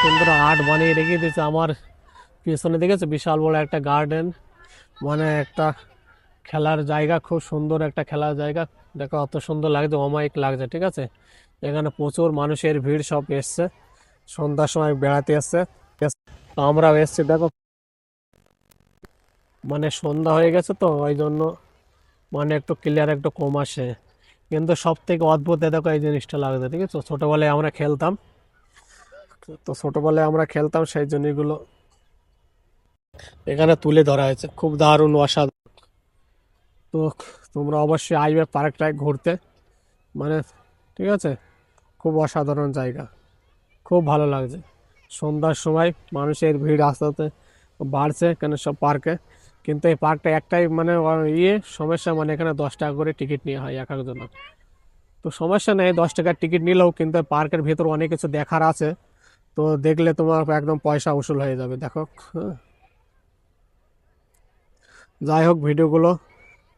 সুন্দর আর্ট বানিয়ে রেখে দিয়েছে। আমার পিছনে দেখেছে বিশাল বড় একটা গার্ডেন, মানে একটা খেলার জায়গা, খুব সুন্দর একটা খেলার জায়গা। দেখো অত সুন্দর লাগছে, অমায়িক লাগছে, ঠিক আছে। এখানে প্রচুর মানুষের ভিড়, সব এসছে সন্ধ্যার সময় বেড়াতে এসছে। তো আমরাও এসছি দেখো, মানে সন্ধ্যা হয়ে গেছে তো ওই জন্য মানে একটু ক্লিয়ার একটু কম আসে। কিন্তু সব থেকে অদ্ভুত দেখো এই জিনিসটা লাগছে, ঠিক আছে। ছোটবেলায় আমরা খেলতাম, তো ছোটবেলায় আমরা খেলতাম সেই জন্য এগুলো এখানে তুলে ধরা হয়েছে, খুব দারুণ অসাধারণ। তো তোমরা অবশ্যই আসবে পার্কটায় ঘুরতে, মানে ঠিক আছে, খুব অসাধারণ জায়গা, খুব ভালো লাগছে। সন্ধ্যার সময় মানুষের ভিড় আস্তে আস্তে বাড়ছে কেন সব পার্কে। কিন্তু এই পার্কটা একটাই মানে সমস্যা, মানে এখানে 10 টাকা করে টিকিট নেওয়া হয় এক একজন। তো সমস্যা নেই, 10 টাকার টিকিট নিলেও কিন্তু পার্কের ভেতর অনেক কিছু দেখার আছে। তো দেখলে তোমার একদম পয়সা উসুল হয়ে যাবে দেখো। হ্যাঁ। যাই হোক, ভিডিওগুলো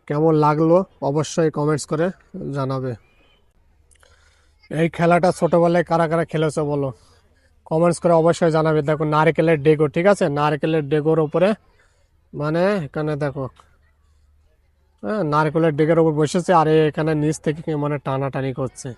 কেমন লাগলো অবশ্যই কমেন্টস করে জানাবে। এই খেলাটা ছোটবেলায় কারা কারা খেলেছে বলো, কমেন্টস করে অবশ্যই জানাবে। দেখো নারকেলের ডেগো, ঠিক আছে, নারকেলের ডেগোর উপরে, মানে এখানে দেখো, হ্যাঁ নারকেলের ডেগের উপর বসেছে আর এখানে নিচ থেকে মানে টানাটানি করছে।